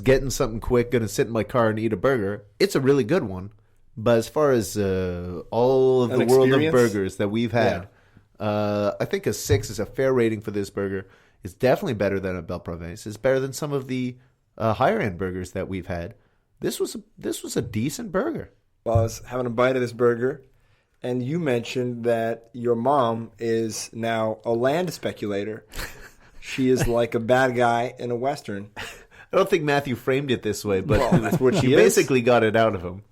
as getting something quick, going to sit in my car and eat a burger, it's a really good one. But as far as all of the world of burgers that we've had, I think a 6 is a fair rating for this burger. It's definitely better than a Belle Province. It's better than some of the higher end burgers that we've had. This was a decent burger. Well, I was having a bite of this burger, and you mentioned that your mom is now a land speculator. She is like a bad guy in a Western. I don't think Matthew framed it this way, but that's what she you basically got it out of him.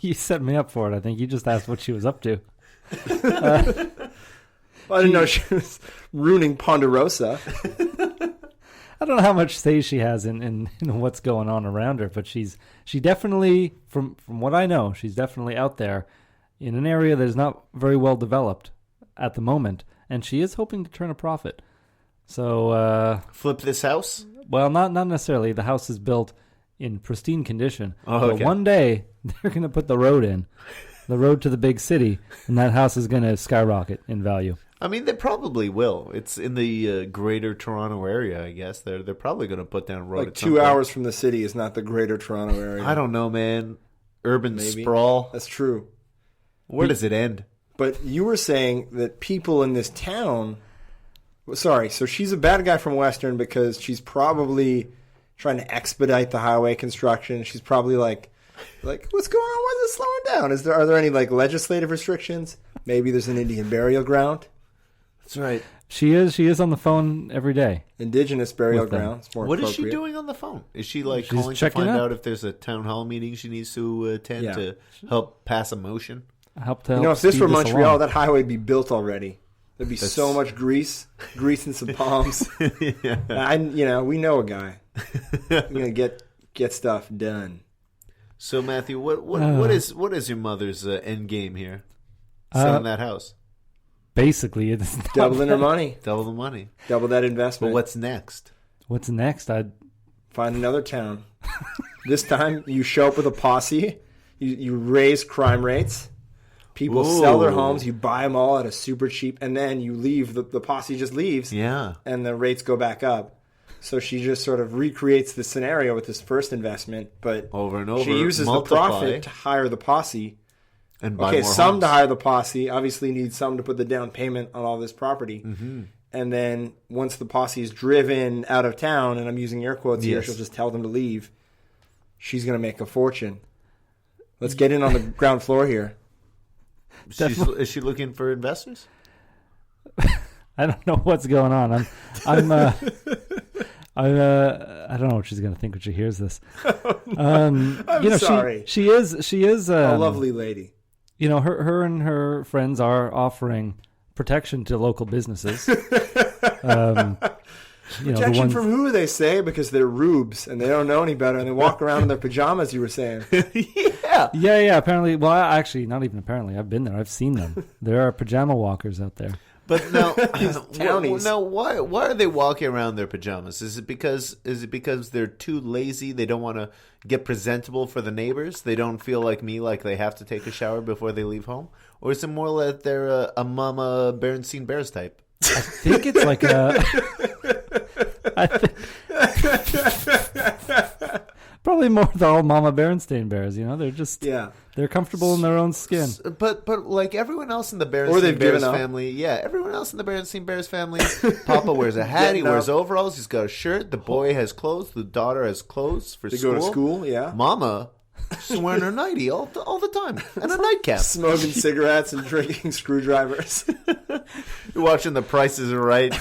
You set me up for it. I think you just asked what she was up to. I didn't know she was ruining Ponderosa. I don't know how much say she has in what's going on around her, but she definitely, from what I know, she's definitely out there in an area that is not very well developed at the moment, and she is hoping to turn a profit. So flip this house? Well, not necessarily. The house is built in pristine condition. Oh, okay. But one day they're going to put the road in, the road to the big city, and that house is going to skyrocket in value. I mean, they probably will. It's in the greater Toronto area, I guess. They're probably going to put down a road. Like 2 hours from the city is not the greater Toronto area. I don't know, man. Urban sprawl. That's true. Where does it end? But you were saying that people in this town... Sorry, so she's a bad guy from Western because she's probably trying to expedite the highway construction. She's probably like, what's going on? Why is it slowing down? Are there any like legislative restrictions? Maybe there's an Indian burial ground. That's right. She is on the phone every day. Indigenous burial ground. What is she doing on the phone? Is she like calling to find out if there's a town hall meeting she needs to attend to help pass a motion? If this were Montreal, that highway would be built already. There'd be so much grease and some palms. Yeah. We know a guy. We're gonna get stuff done. So Matthew, what is your mother's end game here? Selling that house. Basically, it's doubling her money. Double the money. Double that investment. But what's next? What's next? I'd find another town. This time, you show up with a posse. You raise crime rates. People sell their homes. You buy them all at a super cheap, and then you leave. The posse just leaves. Yeah. And the rates go back up. So she just sort of recreates the scenario with this first investment, but over and over. She uses the profit to hire the posse. And buy more some homes. To hire the posse. Obviously need some to put the down payment on all this property. Mm-hmm. And then once the posse is driven out of town, and I'm using air quotes here, she'll just tell them to leave. She's going to make a fortune. Let's get in on the ground floor here. Is she looking for investors? I don't know what's going on. I don't know what she's going to think when she hears this. I'm sorry. She is a lovely lady. Her and her friends are offering protection to local businesses. Protection from who, they say, because they're rubes and they don't know any better and they walk around in their pajamas, you were saying. Yeah, apparently. Well, actually, not even apparently. I've been there. I've seen them. There are pajama walkers out there. But now, why are they walking around their pajamas? Is it because they're too lazy? They don't want to get presentable for the neighbors? They don't feel like they have to take a shower before they leave home? Or is it more like they're a mama Berenstain Bears type? I think it's like a... Probably more the old Mama Berenstain Bears. They're just they're comfortable in their own skin. But like everyone else in the Berenstain Bears family, everyone else in the Berenstain Bears family, Papa wears a hat, he wears overalls, he's got a shirt. The boy has clothes, the daughter has clothes for school. They go to school, yeah. Mama, she's wearing her nightie all the time and a nightcap, smoking cigarettes and drinking screwdrivers. You're watching The Price is Right.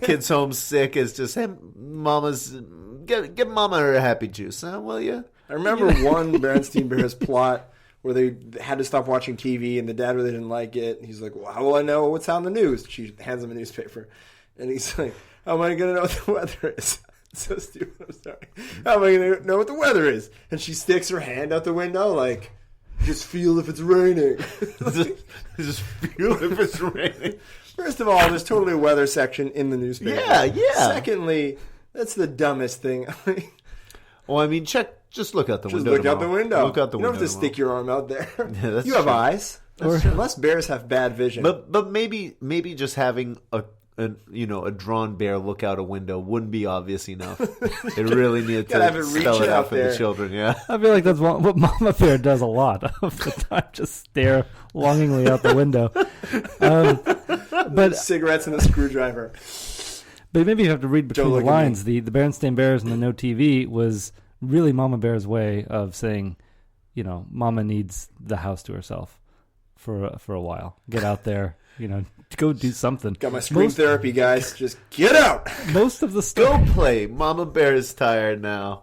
Kid's home sick. It's just, hey, Mama's. Get Mama her happy juice, huh, will you? I remember one Berenstain Bears plot where they had to stop watching TV and the dad really didn't like it. He's like, well, how will I know what's on the news? She hands him a newspaper. And he's like, how am I going to know what the weather is? So stupid, I'm sorry. How am I going to know what the weather is? And she sticks her hand out the window like, just feel if it's raining. Just feel if it's raining. First of all, there's totally a weather section in the newspaper. Yeah. Secondly... That's the dumbest thing. Well, I mean, just look out the window. Look out the window. Look out the window. You don't have to stick your arm out there. Yeah, that's you have true. eyes. Unless bears have bad vision. But maybe just having a drawn bear look out a window wouldn't be obvious enough. It really needed to spell it out for the children. Yeah, I feel like that's what Mama Bear does a lot of the time. Just stare longingly out the window. But cigarettes and a screwdriver. But maybe you have to read between the lines. The Berenstain Bears and the No TV was really Mama Bear's way of saying, Mama needs the house to herself for a while. Get out there, go do something. Got my screen therapy, guys. Just get out. Most of the story. Go play. Mama Bear is tired now.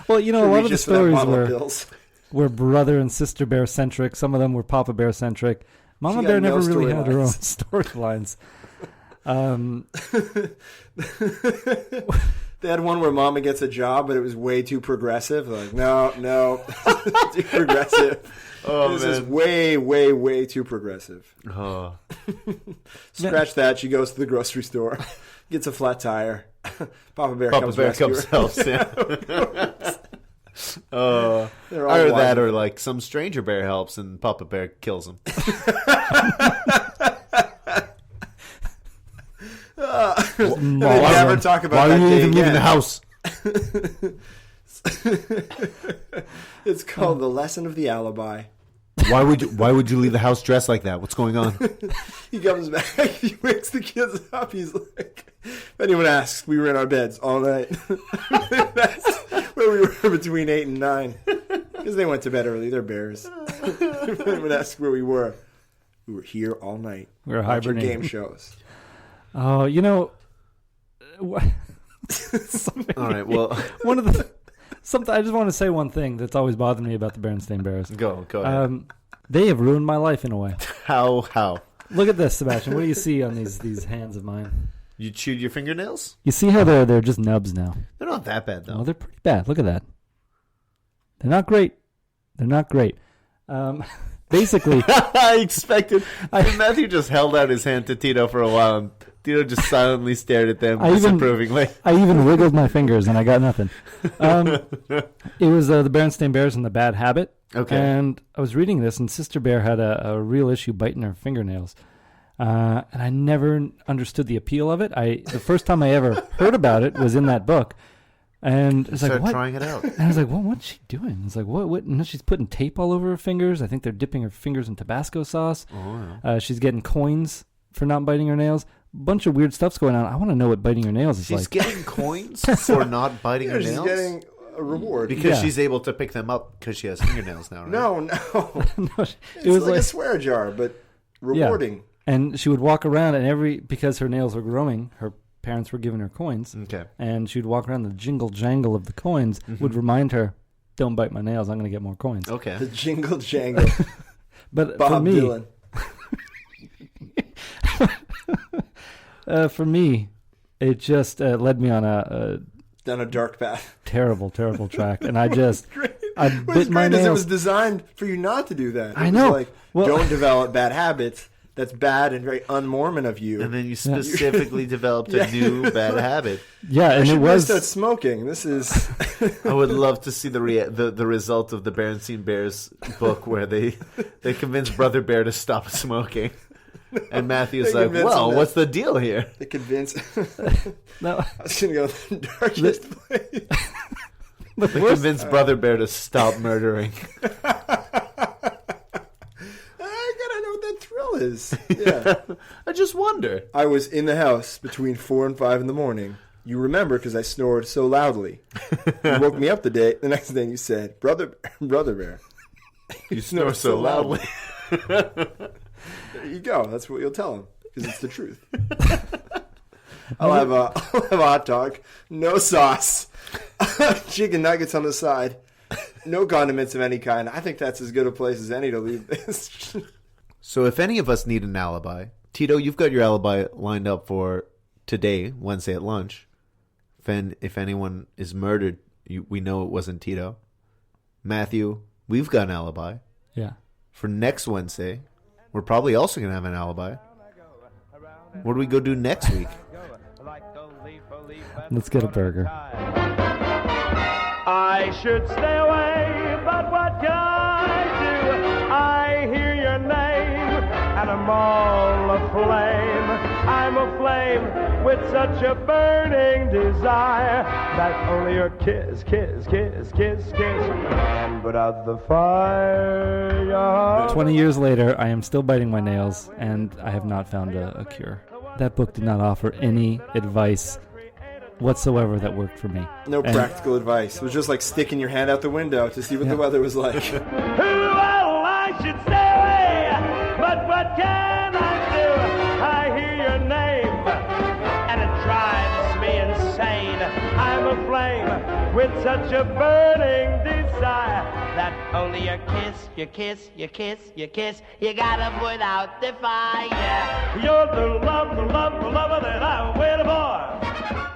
Well, a lot of the stories were brother and sister bear centric. Some of them were Papa Bear centric. Mama Bear never really had her own storylines. They had one where Mama gets a job, but it was way too progressive. Like, no, too progressive. This is way, way, way too progressive. Oh. Scratch that. She goes to the grocery store, gets a flat tire. Papa Bear comes helps. Yeah. Either that or like some stranger bear helps and Papa Bear kills him. Never talk about that day again. Leaving the house? It's called The Lesson of the Alibi. Why would you leave the house dressed like that? What's going on? He comes back. He wakes the kids up. He's like, if anyone asks, we were in our beds all night. That's where we were between 8 and 9. Because they went to bed early. They're bears. If anyone asks where we were here all night. We were hibernating. Game shows. Oh, all right, well. I just want to say one thing that's always bothered me about the Berenstain Bears. Go ahead. They have ruined my life in a way. How? Look at this, Sebastian. What do you see on these hands of mine? You chewed your fingernails? You see how they're just nubs now? They're not that bad, though. Well, they're pretty bad. Look at that. They're not great. Basically. I expected. Matthew just held out his hand to Tito for a while, and Tito just silently stared at them disapprovingly. I even wiggled my fingers, and I got nothing. It was the Berenstain Bears and the Bad Habit. Okay. And I was reading this, and Sister Bear had a real issue biting her fingernails. And I never understood the appeal of it. The first time I ever heard about it was in that book. And it's like, what? Trying it out. And I was like, well, what's she doing? It's like, what? And she's putting tape all over her fingers. I think they're dipping her fingers in Tabasco sauce. Oh, yeah. She's getting coins for not biting her nails. Bunch of weird stuff's going on. I want to know what biting her nails is like. She's getting coins for not biting her nails? She's getting a reward. Because she's able to pick them up because she has fingernails now, right? No. It was like a swear jar, but rewarding. Yeah. And she would walk around, and because her nails were growing, her parents were giving her coins. Okay. And she'd walk around, the jingle jangle of the coins would remind her, don't bite my nails, I'm going to get more coins. Okay. The jingle jangle. But Bob for me, Dylan. It just led me on down a dark path. Terrible track. And I bit my nails. It was designed for you not to do that. I know. Was like, don't develop bad habits. That's bad and very un-Mormon of you. And then you specifically developed a new bad habit. Yeah, and it was start smoking. This is. I would love to see the result of the Berenstain Bears book where they convince Brother Bear to stop smoking, and Matthew's like, "Well, what's the deal here?" They convince. No, I was going to go to the darkest place. They convince Brother Bear to stop murdering. Is. Yeah. I just wonder. I was in the house between 4 and 5 in the morning. You remember because I snored so loudly. You woke me up the next day and you said, Brother Bear. You snore so loudly. There you go. That's what you'll tell him because it's the truth. I'll have a hot dog, no sauce, chicken nuggets on the side, no condiments of any kind. I think that's as good a place as any to leave this. So if any of us need an alibi, Tito, you've got your alibi lined up for today, Wednesday at lunch. If anyone is murdered, we know it wasn't Tito. Matthew, we've got an alibi. Yeah. For next Wednesday, we're probably also going to have an alibi. What do we go do next week? Let's get a burger. I should stay away, but what can I do? I hear your name, and I'm all aflame. I'm aflame with such a burning desire that only your kiss can put out the fire. 20 years later, I am still biting my nails, and I have not found a cure. That book did not offer any advice whatsoever that worked for me. No practical advice. It was just like sticking your hand out the window to see what the weather was like. Well, I should stay away, but what can I do? I hear your name, and it drives me insane. I'm aflame with such a burning desire that only your kiss, you gotta put out the fire. You're the love that I'm waiting for.